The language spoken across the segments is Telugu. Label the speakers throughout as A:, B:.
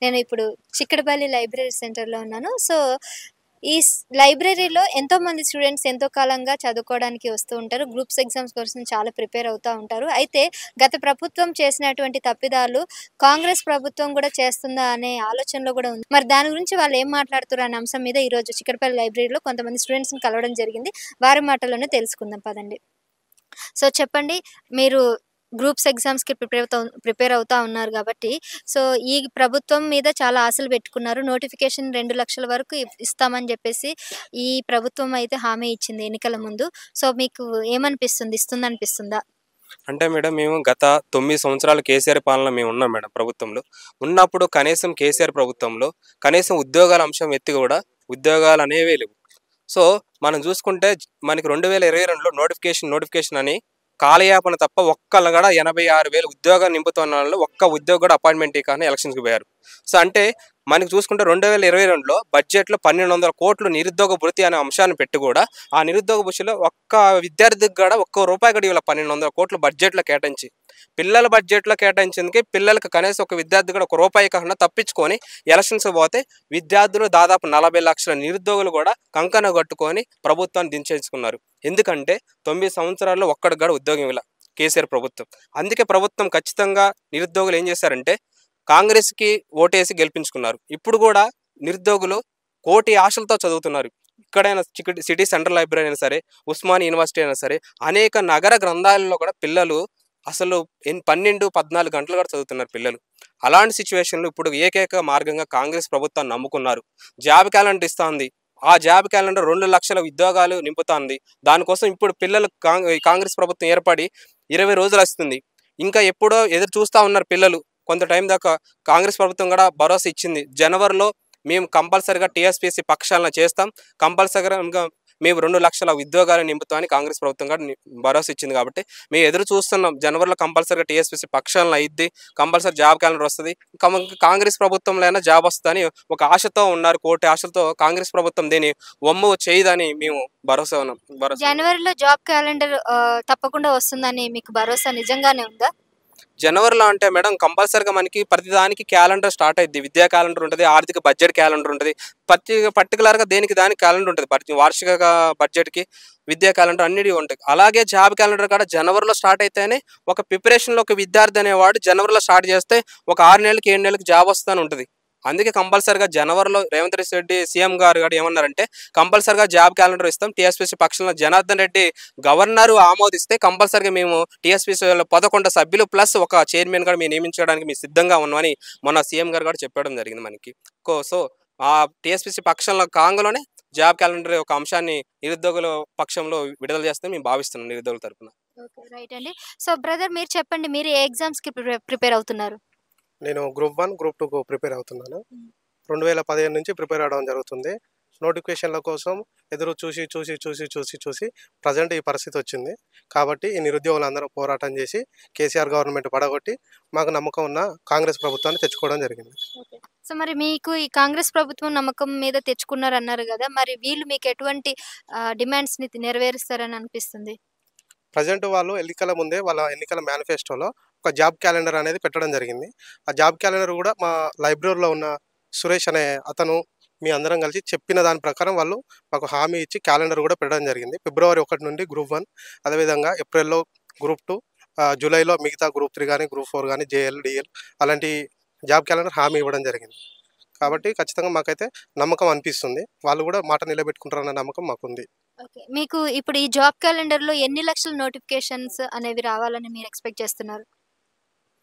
A: నేను ఇప్పుడు చిక్కడపల్లి లైబ్రరీ సెంటర్‌లో ఉన్నాను. సో, ఈ లైబ్రరీలో ఎంతోమంది స్టూడెంట్స్ ఎంతో కాలంగా చదువుకోవడానికి వస్తూ ఉంటారు. గ్రూప్స్ ఎగ్జామ్స్ కోసం చాలా ప్రిపేర్ అవుతా ఉంటారు. అయితే గత ప్రభుత్వం చేసినటువంటి తప్పిదాలు కాంగ్రెస్ ప్రభుత్వం గూడా చేస్తుందా అనే ఆలోచనలో గూడా ఉంది. మరి దాని గురించి వాళ్ళు ఏం మాట్లాడుతుర్రు అనే అంశం మీద ఈరోజు చిక్కడపల్లి లైబ్రరీలో కొంతమంది స్టూడెంట్స్‌ని కలవడం జరిగింది. వారి మాటల్లోనే తెలుసుకుందాం పదండి. సో, చెప్పండి మీరు గ్రూప్స్ ఎగ్జామ్స్‌కి ప్రిపేర్ అవుతా ఉన్నారు గాబట్టి, సో, ఈ ప్రభుత్వం మీద చాలా ఆశలు పెట్టుకున్నారు. నోటిఫికేషన్ 2,00,000 వరకు ఇస్తామని జెప్పేసి ఈ ప్రభుత్వం అయితే హామీ ఇచ్చింది ఎన్నికల ముందు. సో, మీకు ఏమనిపిస్తుంది? ఇస్తుందనిపిస్తుందా?
B: అంటే మేడం మేము గత 9 సంవత్సరాలు కేసీఆర్ పాలన మేము ఉన్నాం మేడం ప్రభుత్వంలో. ఉన్నప్పుడు కనీసం కేసీఆర్ ప్రభుత్వంలో కనీసం ఉద్యోగాల అంశం ఎత్తి కూడా ఉద్యోగాలు అనేవే లేవు. సో మనం చూసుకుంటే మనకి 2022లో నోటిఫికేషన్ అని కాలయాపన తప్ప ఒక్కళ్ళు కూడా 86,000 ఉద్యోగాలు నింపుతున్న వాళ్ళు ఒక్క ఉద్యోగం కూడా అపాయింట్మెంట్ కానీ ఎలక్షన్స్కి పోయారు. సో అంటే మనకి చూసుకుంటే 2022లో బడ్జెట్లో 1,200 కోట్లు నిరుద్యోగ భృతి అనే అంశాన్ని పెట్టి కూడా ఆ నిరుద్యోగ భృతిలో ఒక్క విద్యార్థికి కూడా ఒక్క రూపాయి కూడా ఇవాళ 1,200 కోట్లు బడ్జెట్లో కేటాయించి పిల్లల బడ్జెట్లో కేటాయించేందుకే పిల్లలకు కనీసం ఒక విద్యార్థి కూడా ఒక రూపాయి కాకుండా తప్పించుకొని ఎలక్షన్స్ పోతే విద్యార్థులు దాదాపు 40 లక్షల నిరుద్యోగులు కూడా కంకణ కట్టుకొని ప్రభుత్వాన్ని దించేసుకున్నారు. ఎందుకంటే 9 సంవత్సరాల్లో ఒక్కడికి కూడా ఉద్యోగం ఇలా కేసీఆర్ ప్రభుత్వం. అందుకే ప్రభుత్వం ఖచ్చితంగా నిరుద్యోగులు ఏం చేశారంటే కాంగ్రెస్కి ఓటేసి గెలిపించుకున్నారు. ఇప్పుడు కూడా నిరుద్యోగులు కోటి ఆశలతో చదువుతున్నారు. ఇక్కడైనా సిటీ సెంట్రల్ లైబ్రరీ అయినా సరే, ఉస్మానియా యూనివర్సిటీ అయినా సరే, అనేక నగర గ్రంథాలయాల్లో కూడా పిల్లలు అసలు 12, 14 గంటలు కూడా చదువుతున్నారు పిల్లలు. అలాంటి సిచ్యువేషన్లో ఇప్పుడు ఏకైక మార్గంగా కాంగ్రెస్ ప్రభుత్వాన్ని నమ్ముకున్నారు. జాబ్ క్యాలెండర్ ఇస్తుంది. ఆ జాబ్ క్యాలెండర్ 2 లక్షల ఉద్యోగాలు నింపుతుంది. దానికోసం ఇప్పుడు పిల్లలు కాంగ్రెస్ ప్రభుత్వం ఏర్పడి 20 రోజులు వస్తుంది. ఇంకా ఎప్పుడో ఎదురు చూస్తూ ఉన్నారు పిల్లలు. కొంత టైం దాకా కాంగ్రెస్ ప్రభుత్వం కూడా భరోసా ఇచ్చింది. జనవరిలో మేము కంపల్సరిగా టీఎస్పీఎస్సీ పక్షాలను చేస్తాం, కంపల్సరిగా మేము 2 లక్షల ఉద్యోగాలు నింపుతామని కాంగ్రెస్ ప్రభుత్వం కూడా భరోసా ఇచ్చింది. కాబట్టి మేము ఎదురు చూస్తున్నాం. జనవరిలో కంపల్సరిగా టీఎస్పీఎస్సీ పక్షాలను అయ్యిద్ది, కంపల్సరీ జాబ్ క్యాలెండర్ వస్తుంది, కాంగ్రెస్ ప్రభుత్వంలో అయినా జాబ్ వస్తుందని ఒక ఆశతో ఉన్నారు. కోటి ఆశలతో కాంగ్రెస్ ప్రభుత్వం దీన్ని వమ్ము చేయదని మేము భరోసా ఉన్నాం.
A: జనవరిలో జాబ్ క్యాలెండర్ తప్పకుండా వస్తుందని మీకు భరోసా నిజంగానే ఉందా?
B: జనవరిలో అంటే మేడం కంపల్సరిగా మనకి ప్రతిదానికి క్యాలెండర్ స్టార్ట్ అయింది. విద్యా క్యాలెండర్ ఉంటుంది, ఆర్థిక బడ్జెట్ క్యాలెండర్ ఉంటుంది, పర్టికులర్గా దానికి క్యాలెండర్ ఉంటుంది. వార్షిక బడ్జెట్కి విద్యా క్యాలెండర్ అన్నిటి ఉంటాయి. అలాగే జాబ్ క్యాలెండర్ కూడా జనవరిలో స్టార్ట్ అయితేనే ఒక ప్రిపరేషన్లో ఒక విద్యార్థి అనేవాడు జనవరిలో స్టార్ట్ చేస్తే ఒక 6 నెలలకి 7 నెలలకి జాబ్ వస్తూనే ఉంటుంది. అందుకే కంపల్సరిగా జనవరిలో రేవంత్ రెడ్డి సీఎం గారు ఏమన్నారంటే కంపల్సరిగా జాబ్ క్యాలెండర్ ఇస్తాం. టీఎస్పీసీ పక్షంలో జనార్దన్ రెడ్డి గవర్నరు ఆమోదిస్తే కంపల్సరిగా మేము టీఎస్పీసీ 11 సభ్యులు ప్లస్ ఒక చైర్మన్ కూడా మేము నియమించడానికి మేము సిద్ధంగా ఉన్నామని మొన్న సీఎం గారు కూడా చెప్పడం జరిగింది మనకి. సో ఆ టీఎస్పీసీ పక్షంలో కాంగలోనే జాబ్ క్యాలెండర్ ఒక అంశాన్ని నిరుద్యోగుల పక్షంలో విడుదల చేస్తే మేము భావిస్తున్నాం నిరుద్యోగుల తరఫున.
A: ఓకే, రైట్ అండి. సో బ్రదర్ మీరు చెప్పండి, మీరు ఏ ఎగ్జామ్స్‌కి ప్రిపేర్ అవుతున్నారు?
C: నేను గ్రూప్ 1, గ్రూప్ 2కు ప్రిపేర్ అవుతున్నాను. 2015 నుంచి ప్రిపేర్ అవ్వడం జరుగుతుంది. నోటిఫికేషన్ల కోసం ఎదురు చూసి ప్రజెంట్ ఈ పరిస్థితి వచ్చింది. కాబట్టి ఈ నిరుద్యోగులందరూ పోరాటం చేసి కేసీఆర్ గవర్నమెంట్ పడగొట్టి మాకు నమ్మకం ఉన్న కాంగ్రెస్ ప్రభుత్వాన్ని తెచ్చుకోవడం జరిగింది.
A: సో మరి మీకు ఈ కాంగ్రెస్ ప్రభుత్వం నమ్మకం మీద తెచ్చుకున్నారన్నారు గదా! మరి వీళ్ళు మీకు ఎటువంటి డిమాండ్స్‌ని నెరవేరుస్తారని అనిపిస్తుంది?
C: ప్రజెంట్ వాళ్ళు ఎన్నికల ముందే వాళ్ళ ఎన్నికల మేనిఫెస్టోలో ఒక జాబ్ క్యాలెండర్ అనేది పెట్టడం జరిగింది. ఆ జాబ్ క్యాలెండర్ కూడా మా లైబ్రరీలో ఉన్న సురేష్ అనే అతను మీ అందరం కలిసి చెప్పిన దాని ప్రకారం వాళ్ళు మాకు హామీ ఇచ్చి క్యాలెండర్ కూడా పెట్టడం జరిగింది. ఫిబ్రవరి 1 నుండి గ్రూప్ 1, అదేవిధంగా ఏప్రిల్‌లో గ్రూప్ 2, జూలైలో మిగతా గ్రూప్ 3 కానీ, గ్రూప్ 4 కానీ, జేఎల్, డీఎల్ అలాంటి జాబ్ క్యాలెండర్ హామీ ఇవ్వడం జరిగింది. కాబట్టి ఖచ్చితంగా మాకైతే నమ్మకం అనిపిస్తుంది. వాళ్ళు కూడా మాట నిలబెట్టుకుంటారన్న నమ్మకం మాకుంది.
A: ఓకే. మీకు ఇప్పుడు ఈ జాబ్ క్యాలెండర్‌లో ఎన్ని లక్షల నోటిఫికేషన్స్ అనేవి రావాలని మీరు ఎక్స్‌పెక్ట్ చేస్తున్నారు?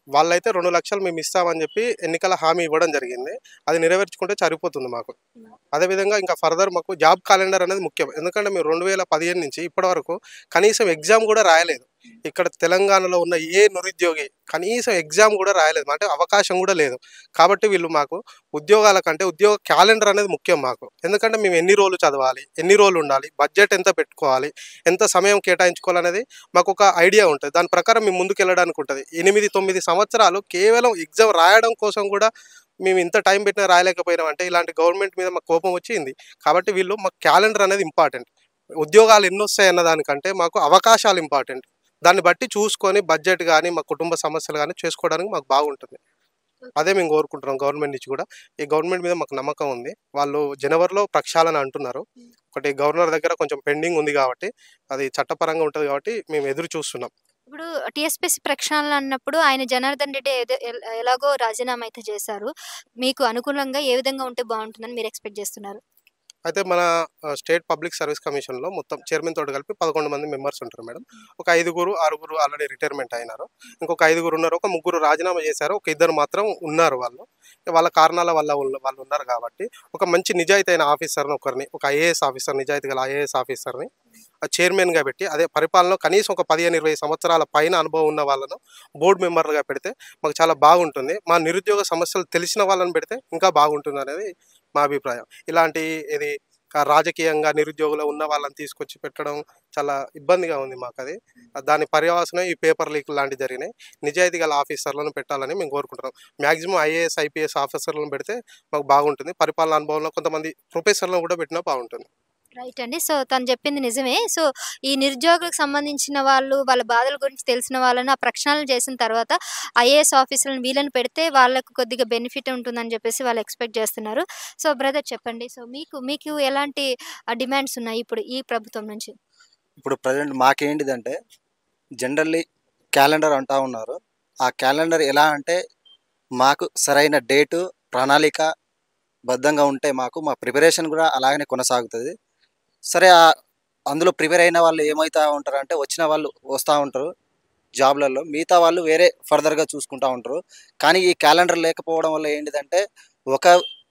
C: వాళ్ళైతే 2 లక్షలు మేము ఇస్తామని చెప్పి ఎన్నికల హామీ ఇవ్వడం జరిగింది. అది నెరవేర్చుకుంటే సరిపోతుంది మాకు. అదేవిధంగా ఇంకా ఫర్దర్ మాకు జాబ్ క్యాలెండర్ అనేది ముఖ్యం. ఎందుకంటే మేము 2015 నుంచి ఇప్పటివరకు కనీసం ఎగ్జామ్ కూడా రాయలేదు. ఇక్కడ తెలంగాణలో ఉన్న ఏ నిరుద్యోగి కనీసం ఎగ్జామ్ కూడా రాయలేదు. అంటే అవకాశం కూడా లేదు. కాబట్టి వీళ్ళు మాకు ఉద్యోగాల కంటే ఉద్యోగ క్యాలెండర్ అనేది ముఖ్యం మాకు. ఎందుకంటే మేము ఎన్ని రోజులు చదవాలి, ఎన్ని రోజులు ఉండాలి, బడ్జెట్ ఎంత పెట్టుకోవాలి, ఎంత సమయం కేటాయించుకోవాలనేది మాకు ఒక ఐడియా ఉంటుంది. దాని ప్రకారం మేము ముందుకెళ్ళడానికి ఉంటుంది. 8, 9 సంవత్సరాలు కేవలం ఎగ్జామ్ రాయడం కోసం కూడా మేము ఇంత టైం పెట్టినా రాయలేకపోయినాం అంటే ఇలాంటి గవర్నమెంట్ మీద మాకు కోపం వచ్చింది. కాబట్టి వీళ్ళు మాకు క్యాలెండర్ అనేది ఇంపార్టెంట్. ఉద్యోగాలు ఎన్నొస్తాయి అన్న దానికంటే మాకు అవకాశాలు ఇంపార్టెంట్. దాన్ని బట్టి చూసుకొని బడ్జెట్ కానీ మా కుటుంబ సమస్యలు కానీ చేసుకోవడానికి మాకు బాగుంటుంది. అదే మేము కోరుకుంటున్నాం గవర్నమెంట్ నుంచి కూడా. ఈ గవర్నమెంట్ మీద మాకు నమ్మకం ఉంది. వాళ్ళు జనవరిలో ప్రక్షాళన అంటున్నారు. ఒకటి గవర్నర్ దగ్గర కొంచెం పెండింగ్ ఉంది కాబట్టి, అది చట్టపరంగా ఉంటది కాబట్టి మేము ఎదురు చూస్తున్నాం.
A: ఇప్పుడు టీఎస్పీఎస్సీ ప్రక్షాళన అన్నప్పుడు ఆయన జనార్దన్ రెడ్డి ఎలాగో రాజీనామా అయితే చేశారు. మీకు అనుకూలంగా ఏ విధంగా ఉంటే బావుంటుందని మీరు ఎక్స్‌పెక్ట్ చేస్తున్నారు?
C: అయితే మన స్టేట్ పబ్లిక్ సర్వీస్ కమిషన్‌లో మొత్తం చైర్మన్ తోటి కలిపి 11 మంది మెంబర్స్ ఉంటారు మేడం. ఒక 5, 6 ఆల్రెడీ రిటైర్మెంట్ అయినారు. ఇంకొక 5 ఉన్నారు. ఒక 3 రాజీనామా చేశారు. ఒక 2 మాత్రం ఉన్నారు వాళ్ళు. వాళ్ళ కారణాల వల్ల వాళ్ళు ఉన్నారు కాబట్టి, ఒక మంచి నిజాయితీ అయిన ఆఫీసర్‌ని ఒకరిని, ఒక ఐఏఎస్ ఆఫీసర్, నిజాయితీ గల ఐఏఎస్ ఆఫీసర్‌ని చైర్మన్‌గా పెట్టి, అదే పరిపాలనలో కనీసం ఒక 15, 20 సంవత్సరాల పైన అనుభవం ఉన్న వాళ్ళను బోర్డ్ మెంబర్‌లుగా పెడితే మాకు చాలా బాగుంటుంది. మా నిరుద్యోగ సమస్యలు తెలిసిన వాళ్ళని పెడితే ఇంకా బాగుంటుందనేది మా అభిప్రాయం. ఇలాంటి ఇది రాజకీయంగా నిరుద్యోగులు ఉన్న వాళ్ళని తీసుకొచ్చి పెట్టడం చాలా ఇబ్బందిగా ఉంది మాకది. దాని పర్యవసానం ఈ పేపర్ లీక్ లాంటివి జరిగినాయి. నిజాయితీ గల ఆఫీసర్‌లను పెట్టాలని మేము కోరుకుంటున్నాం. మాక్సిమం ఐఏఎస్, ఐపీఎస్ ఆఫీసర్‌లను పెడితే మాకు బాగుంటుంది. పరిపాలన అనుభవంలో కొంతమంది ప్రొఫెసర్‌లను కూడా పెట్టినా బాగుంటుంది.
A: రైట్ అండి. సో, తను చెప్పింది నిజమే. సో, ఈ నిరుద్యోగులకు సంబంధించిన వాళ్ళు, వాళ్ళ బాధల గురించి తెలిసిన వాళ్ళని ఆ ప్రక్షాళన చేసిన తర్వాత ఐఏఎస్ ఆఫీసర్‌లను వీళ్ళని పెడితే వాళ్ళకు కొద్దిగా బెనిఫిట్ ఉంటుందని చెప్పేసి వాళ్ళు ఎక్స్‌పెక్ట్ చేస్తున్నారు. సో, బ్రదర్ చెప్పండి. సో, మీకు ఎలాంటి డిమాండ్స్ ఉన్నాయి ఇప్పుడు ఈ ప్రభుత్వం నుంచి?
D: ఇప్పుడు ప్రెజెంట్ మాకేంటిదంటే జనరల్లీ క్యాలెండర్ అంటా ఉన్నారు. ఆ క్యాలెండర్ ఎలా అంటే మాకు సరైన డేటు, ప్రణాళిక బద్ధంగా ఉంటే మా ప్రిపరేషన్ కూడా అలాగనే కొనసాగుతది. సరే అందులో ప్రిపేర్ అయిన వాళ్ళు ఏమైతా ఉంటారంటే వచ్చిన వాళ్ళు వస్తూ ఉంటారు జాబ్‌లలో. మిగతా వాళ్ళు వేరే ఫర్దర్‌గా చూసుకుంటా ఉంటారు. కానీ ఈ క్యాలెండర్ లేకపోవడం వల్ల ఏంటిదంటే ఒక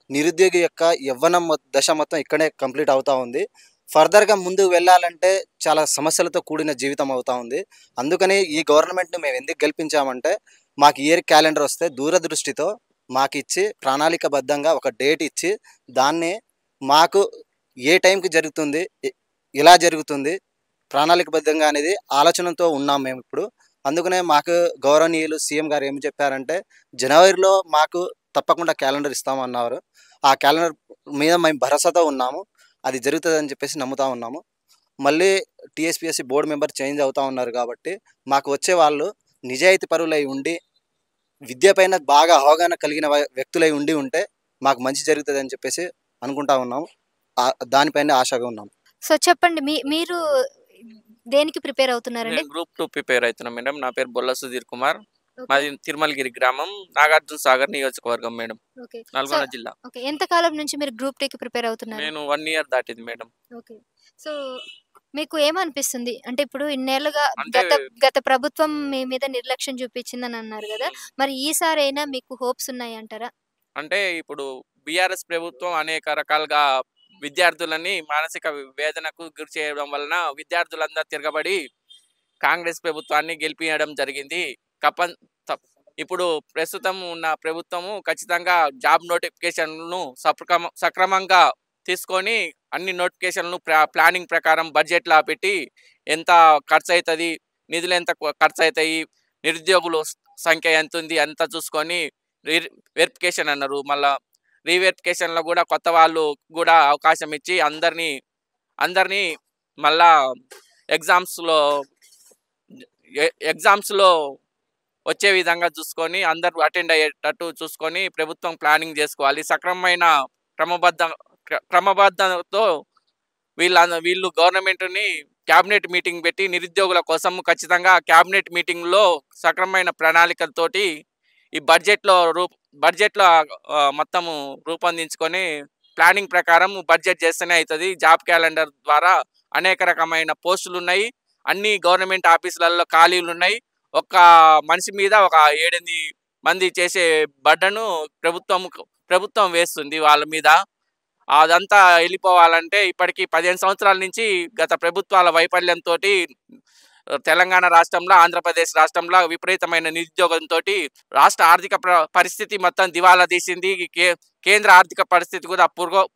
D: నిరుద్యోగి యొక్క యవ్వనం దశ మొత్తం ఇక్కడే కంప్లీట్ అవుతా ఉంది. ఫర్దర్‌గా ముందుకు వెళ్ళాలంటే చాలా సమస్యలతో కూడిన జీవితం అవుతా ఉంది. అందుకని ఈ గవర్నమెంట్‌ని మేము ఎందుకు గెలిపించామంటే మాకు ఇయర్ క్యాలెండర్ వస్తే దూరదృష్టితో మాకిచ్చి ప్రణాళికబద్ధంగా ఒక డేట్ ఇచ్చి దాన్ని మాకు ఏ టైంకి జరుగుతుంది, ఎలా జరుగుతుంది ప్రణాళికబద్ధంగా అనేది ఆలోచనతో ఉన్నాం మేమిప్పుడు. అందుకనే మాకు గౌరవనీయులు సీఎం గారు ఏమి చెప్పారంటే జనవరిలో మాకు తప్పకుండా క్యాలెండర్ ఇస్తామన్నారు. ఆ క్యాలెండర్ మీద మేము భరోసాతో ఉన్నాము. అది జరుగుతుందని చెప్పేసి నమ్ముతా ఉన్నాము. మళ్ళీ టీఎస్పీఎస్సీ బోర్డు మెంబర్ చేంజ్ అవుతా ఉన్నారు కాబట్టి మాకు వచ్చే వాళ్ళు నిజాయితీ పరులై ఉండి విద్య పైన బాగా అవగాహన కలిగిన వ్యక్తులై ఉంటే మాకు మంచి జరుగుతుందని చెప్పేసి అనుకుంటా ఉన్నాము. దానిపైన ఆశగా ఉన్నాము.
A: సో, చెప్పండి మీరు దేనికి ప్రిపేర్ అవుతున్నారండి?
E: నేను గ్రూప్ 2 ప్రిపేర్ అవుతున్నా మేడం. నా పేరు బొల్ల సుధీర్ కుమార్.
A: ఓకే.
E: మాది తిరుమలగిరి గ్రామం, నాగార్జున సాగర్ నియోజకవర్గం మేడం,
A: ఓకే. సో,
E: నల్గొండ జిల్లా.
A: ఓకే. ఎంత కాలం నుంచి మీరు గ్రూప్ 2కి ప్రిపేర్ అవుతున్నారు?
E: నేను 1 ఇయర్ దాటింది మేడం.
A: ఓకే. సో, మీకు ఏమనిపిస్తుంది? అంటే ఇప్పుడు ఇన్నేళ్లుగా
E: అంటే
A: గత ప్రభుత్వం మీ మీద నిర్లక్ష్యం చూపించిందని అన్నారు గదా! మరి ఈసారైనా మీకు హోప్స్ ఉన్నాయంటారా?
E: అంటే ఇప్పుడు బీఆర్ఎస్ ప్రభుత్వం అనేక రకాలుగా విద్యార్థులని మానసిక వేదనకు గురి చేయడం వలన విద్యార్థులందరూ తిరగబడి కాంగ్రెస్ ప్రభుత్వాన్ని గెలిపించడం జరిగింది. కపన్ ఇప్పుడు ప్రస్తుతం ఉన్న ప్రభుత్వము ఖచ్చితంగా జాబ్ నోటిఫికేషన్లను సక్రమంగా తీసుకొని అన్ని నోటిఫికేషన్లను ప్లానింగ్ ప్రకారం బడ్జెట్లా పెట్టి ఎంత ఖర్చు అవుతుంది, నిధులు ఎంత ఖర్చు అవుతాయి, నిరుద్యోగుల సంఖ్య ఎంత ఉంది అంతా చూసుకొని వెరిఫికేషన్ అన్నారు. మళ్ళా రీవెరిఫికేషన్లో కూడా కొత్త వాళ్ళు కూడా అవకాశం ఇచ్చి అందరినీ మళ్ళా ఎగ్జామ్స్లో వచ్చే విధంగా చూసుకొని అందరూ అటెండ్ అయ్యేటట్టు చూసుకొని ప్రభుత్వం ప్లానింగ్ చేసుకోవాలి. సక్రమమైన క్రమబద్ధతో వీళ్ళు గవర్నమెంట్ని క్యాబినెట్ మీటింగ్ పెట్టి నిరుద్యోగుల కోసం ఖచ్చితంగా క్యాబినెట్ మీటింగ్లో సక్రమమైన ప్రణాళికలతోటి ఈ బడ్జెట్లో మొత్తము రూపొందించుకొని ప్లానింగ్ ప్రకారం బడ్జెట్ చేస్తేనే అవుతుంది. జాబ్ క్యాలెండర్ ద్వారా అనేక రకమైన పోస్టులు ఉన్నాయి. అన్ని గవర్నమెంట్ ఆఫీసులలో ఖాళీలు ఉన్నాయి. ఒక్క మనిషి మీద ఒక 7-8 మంది చేసే బడ్డను ప్రభుత్వం వేస్తుంది వాళ్ళ మీద. అదంతా వెళ్ళిపోవాలంటే ఇప్పటికీ 15 సంవత్సరాల నుంచి గత ప్రభుత్వాల వైఫల్యంతో తెలంగాణ రాష్ట్రంలో, ఆంధ్రప్రదేశ్ రాష్ట్రంలో విపరీతమైన నిరుద్యోగంతో రాష్ట్ర ఆర్థిక పరిస్థితి మొత్తం దివాలా తీసింది. కేంద్ర ఆర్థిక పరిస్థితి కూడా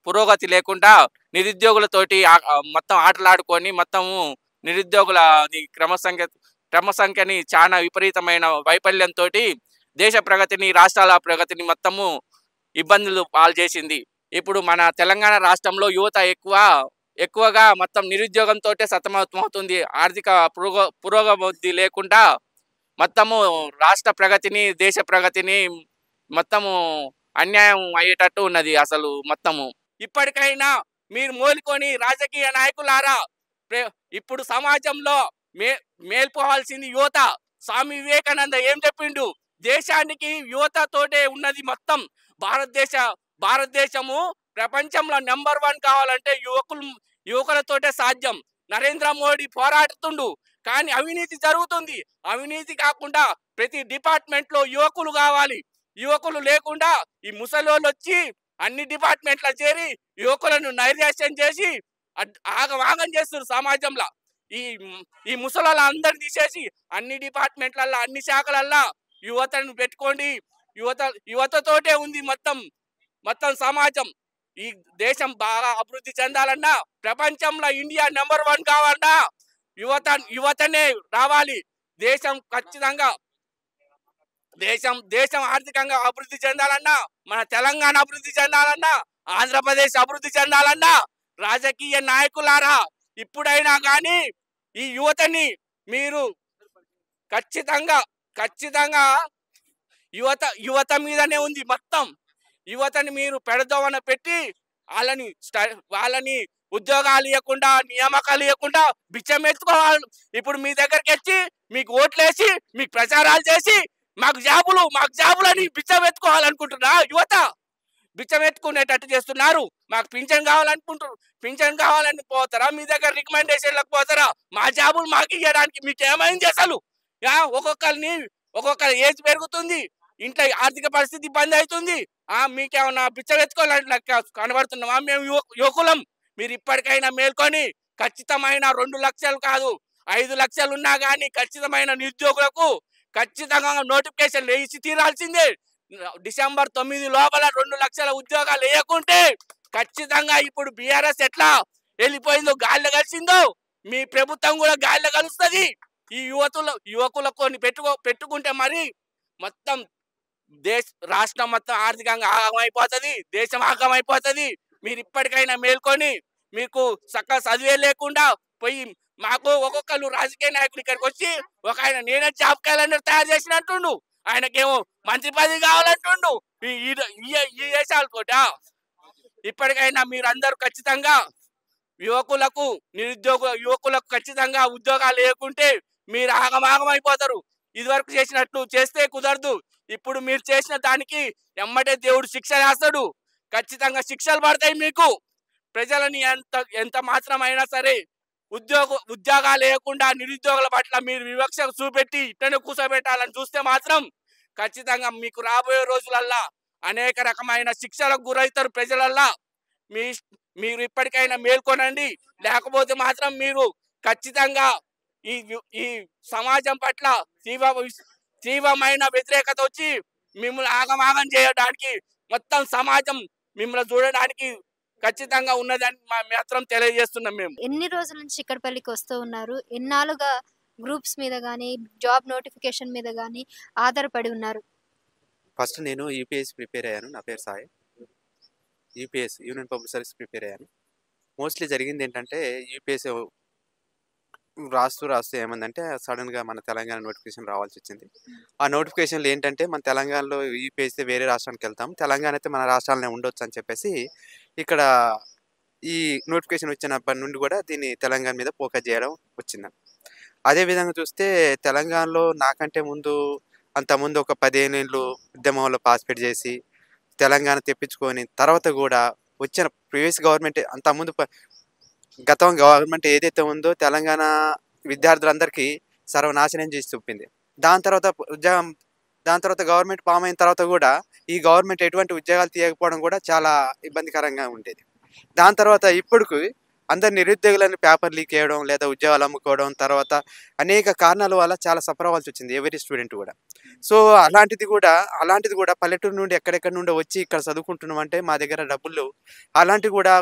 E: పురోగతి లేకుండా నిరుద్యోగులతోటి మొత్తం ఆటలాడుకొని మొత్తము నిరుద్యోగుల క్రమసంఖ్యని చాలా విపరీతమైన వైఫల్యంతో దేశ ప్రగతిని, రాష్ట్రాల ప్రగతిని మొత్తము ఇబ్బందులు పాలు చేసింది. ఇప్పుడు మన తెలంగాణ రాష్ట్రంలో యువత ఎక్కువగా మొత్తం నిరుద్యోగంతో సతమతమవుతుంది. ఆర్థిక పురోగతి లేకుండా మొత్తము రాష్ట్ర ప్రగతిని, దేశ ప్రగతిని మొత్తము అన్యాయం అయ్యేటట్టు ఉన్నది అసలు మొత్తము. ఇప్పటికైనా మీరు మేలుకొని రాజకీయ నాయకులారా, ఇప్పుడు సమాజంలో మేల్పోవాల్సింది యువత. స్వామి వివేకానంద ఏం చెప్పిండు? దేశానికి యువతతోటే ఉన్నది మొత్తం. భారతదేశము ప్రపంచంలో నెంబర్ 1 కావాలంటే యువకులతోటే సాధ్యం. నరేంద్ర మోడీ పోరాడుతుండు, కానీ అవినీతి జరుగుతుంది. అవినీతి కాకుండా ప్రతి డిపార్ట్మెంట్లో యువకులు కావాలి. యువకులు లేకుండా ఈ ముసలోళ్ళు వచ్చి అన్ని డిపార్ట్మెంట్ల చేరి యువకులను నైరాశ్యం చేసి ఆగం చేస్తున్నారు సమాజంలో. ఈ ముసలాళ్ళ అందరిని తీసేసి అన్ని డిపార్ట్మెంట్లల్లో అన్ని శాఖలల్లో యువతను పెట్టుకోండి. యువతతోటే ఉంది మొత్తం సమాజం. ఈ దేశం బాగా అభివృద్ధి చెందాలన్నా, ప్రపంచంలో ఇండియా నెంబర్ 1 కావాలన్నా యువతనే రావాలి. దేశం ఖచ్చితంగా దేశం ఆర్థికంగా అభివృద్ధి చెందాలన్నా, మన తెలంగాణ అభివృద్ధి చెందాలన్నా, ఆంధ్రప్రదేశ్ అభివృద్ధి చెందాలన్నా, రాజకీయ నాయకులారా ఇప్పుడైనా కానీ ఈ యువతని మీరు ఖచ్చితంగా యువత మీదనే ఉంది మొత్తం. యువతని మీరు పెడదోవన పెట్టి వాళ్ళని ఉద్యోగాలు ఇవ్వకుండా, నియామకాలు ఇవ్వకుండా బిచ్చమెత్తుకోవాలి. ఇప్పుడు మీ దగ్గరికి వచ్చి మీకు ఓట్లేసి మీకు ప్రచారాలు చేసి మాకు జాబులు అని బిచ్చమెత్తుకోవాలనుకుంటున్నా యువత. బిచ్చమెత్తుకునేటట్టు చేస్తున్నారు. మాకు పింఛన్ కావాలనుకుంటారు. పింఛన్ కావాలని పోతారా? మీ దగ్గర రికమెండేషన్లకు పోతారా? మా జాబులు మాకు ఇవ్వడానికి మీకు ఏమైంది అసలు? ఒక్కొక్కరి ఏజ్ పెరుగుతుంది, ఇంట్లో ఆర్థిక పరిస్థితి ఇబ్బంది అవుతుంది. మీకేమన్నా బిచ్చమెత్తుకోవాలని కనబడుతున్నామా? మేము యువకులం. మీరు ఇప్పటికైనా మేల్కొని ఖచ్చితమైన 2 లక్షలు కాదు 5 లక్షలు ఉన్నా కానీ ఖచ్చితమైన నిరుద్యోగులకు ఖచ్చితంగా నోటిఫికేషన్ వేసి తీరాల్సిందే. డిసెంబర్ 9 లోపల 2 లక్షల ఉద్యోగాలు వేయకుంటే ఖచ్చితంగా ఇప్పుడు బీఆర్ఎస్ ఎట్లా వెళ్ళిపోయిందో, గాలిలో కలిసిందో, మీ ప్రభుత్వం కూడా గాలిలో కలుస్తుంది. ఈ యువకులకు పెట్టుకుంటే మరి మొత్తం రాష్ట్రం మొత్తం ఆర్థికంగా ఆగమైపోతుంది, దేశం ఆగమైపోతుంది. మీరు ఇప్పటికైనా మేల్కొని, మీకు చక్కగా చదివే లేకుండా పోయి మాకు ఒక్కొక్కరు రాజకీయ నాయకులు ఇక్కడికి వచ్చి ఒక ఆయన నేనే జాబ్ క్యాలెండర్ తయారు చేసినట్టుండు, ఆయనకేమో మంత్రి పదవి కావాలంటుండు. ఈ దేశాలతోట ఇప్పటికైనా మీరందరూ ఖచ్చితంగా యువకులకు ఖచ్చితంగా ఉద్యోగాలు లేకుంటే మీరు ఆగమైపోతారు. ఇదివరకు చేసినట్లు చేస్తే కుదరదు. ఇప్పుడు మీరు చేసిన దానికి ఎమ్మటే దేవుడు శిక్ష వేస్తాడు. ఖచ్చితంగా శిక్షలు పడతాయి మీకు. ప్రజలని ఎంత మాత్రమైనా సరే ఉద్యోగాలు లేకుండా నిరుద్యోగుల పట్ల మీరు వివక్ష చూపెట్టి ఇట్టనే కూర్చోబెట్టాలని చూస్తే మాత్రం ఖచ్చితంగా మీకు రాబోయే రోజులల్లా అనేక రకమైన శిక్షలకు గురవుతారు ప్రజలల్లా. మీరు ఇప్పటికైనా మేల్కొనండి, లేకపోతే మాత్రం మీరు ఖచ్చితంగా ఈ సమాజం పట్ల తీవ్రమైన వ్యతిరేకత వచ్చి మిమ్మల్ని ఆగమాగం చేయడానికి, మొత్తం సమాజం మిమ్మల్ని చూడడానికి ఖచ్చితంగా ఉన్నదని మాత్రం తెలియజేస్తున్నాం. మేము
A: ఎన్ని రోజుల నుంచి చిక్కడపల్లికి వస్తూ ఉన్నారు? ఎన్నాళ్ళుగా గ్రూప్స్ మీద కానీ జాబ్ నోటిఫికేషన్ మీద కానీ ఆధారపడి ఉన్నారు?
F: ఫస్ట్ నేను యూపీఎస్సీ ప్రిపేర్ అయ్యాను. నా పేరు Sai. UPSC union public service prepare అయ్యాను. మోస్ట్లీ జరిగింది ఏంటంటే యూపీఎస్సీ రాస్తూ ఏమందంటే సడన్గా మన తెలంగాణ నోటిఫికేషన్ రావాల్సి వచ్చింది. ఆ నోటిఫికేషన్లు ఏంటంటే మన తెలంగాణలో యూపీఎస్సీ వేరే రాష్ట్రానికి వెళ్తాం, తెలంగాణ అయితే మన రాష్ట్రాలనే ఉండొచ్చు అని చెప్పేసి ఇక్కడ ఈ నోటిఫికేషన్ వచ్చినప్పటి నుండి కూడా దీన్ని తెలంగాణ మీద ఫోకస్ చేయడం వచ్చిందని. అదేవిధంగా చూస్తే తెలంగాణలో నాకంటే అంతకుముందు ఒక 15 ఏళ్ళు ఉద్యమంలో పార్టిసిపేట్ చేసి తెలంగాణ తెప్పించుకొని తర్వాత కూడా వచ్చిన ప్రీవియస్ గవర్నమెంట్ అంతకుముందు గతం గవర్నమెంట్ ఏదైతే ఉందో తెలంగాణ విద్యార్థులందరికీ సర్వనాశనం చేసి చూపింది. దాని తర్వాత గవర్నమెంట్ ఫామ్ అయిన తర్వాత కూడా ఈ గవర్నమెంట్ ఎటువంటి ఉద్యోగాలు తీయకపోవడం కూడా చాలా ఇబ్బందికరంగా ఉండేది. దాని తర్వాత ఇప్పటికి అందరు నిరుద్యోగులను పేపర్ లీక్ చేయడం లేదా ఉద్యోగాలు అమ్ముకోవడం, తర్వాత అనేక కారణాల వల్ల చాలా సఫర్ అవ్వాల్సి వచ్చింది ఎవరి స్టూడెంట్ కూడా. సో అలాంటిది కూడా పల్లెటూరు నుండి ఎక్కడెక్కడ నుండి వచ్చి ఇక్కడ చదువుకుంటున్నాం అంటే మా దగ్గర డబ్బులు, అలాంటివి కూడా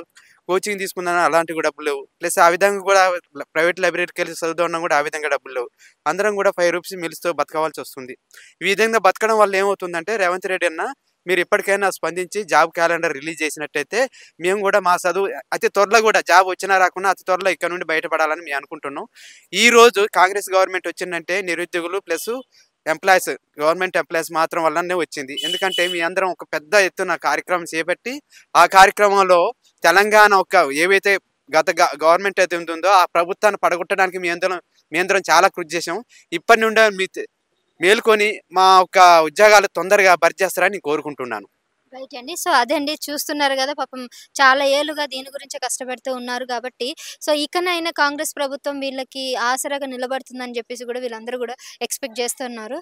F: కోచింగ్ తీసుకున్నాను అలాంటివి కూడా డబ్బులు, ప్లస్ ఆ విధంగా కూడా ప్రైవేట్ లైబ్రరీకి వెళ్ళి చదువుతున్నా కూడా ఆ విధంగా డబ్బులు, అందరం కూడా 5 రూపీస్ మిల్స్తో బతకవలసి వస్తుంది. ఈ విధంగా బతకడం వల్ల ఏమవుతుందంటే రేవంత్ రెడ్డి అన్న మీరు ఇప్పటికైనా స్పందించి జాబ్ క్యాలెండర్ రిలీజ్ చేసినట్టయితే మేము కూడా మా చదువు అతి త్వరలో కూడా జాబ్ వచ్చినా రాకున్నా అతి త్వరలో ఇక్కడ నుండి బయటపడాలని మేము అనుకుంటున్నాం. ఈ రోజు కాంగ్రెస్ గవర్నమెంట్ వచ్చిందంటే నిరుద్యోగులు ప్లస్ గవర్నమెంట్ ఎంప్లాయీస్ మాత్రం వల్లనే వచ్చింది. ఎందుకంటే మీ అందరం ఒక పెద్ద ఎత్తున కార్యక్రమం చేపట్టి ఆ కార్యక్రమంలో తెలంగాణ ఏవైతే గవర్నమెంట్ అయితే ఉంటుందో ఆ ప్రభుత్వాన్ని పడగొట్టడానికి మీ అందరం చాలా కృషి చేసాం. ఇప్పటి నుండే మేల్కొని మా ఉద్యోగాలు తొందరగా భర్తీ చేస్తారని నేను కోరుకుంటున్నాను.
A: రైట్ అండి. సో అదే అండి, చూస్తున్నారు కదా పాపం చాలా ఏళ్ళుగా దీని గురించే కష్టపడుతూ ఉన్నారు కాబట్టి సో ఇకనైనా కాంగ్రెస్ ప్రభుత్వం వీళ్ళకి ఆసరాగా నిలబడుతుందని చెప్పేసి కూడా వీళ్ళందరూ కూడా ఎక్స్పెక్ట్ చేస్తున్నారు.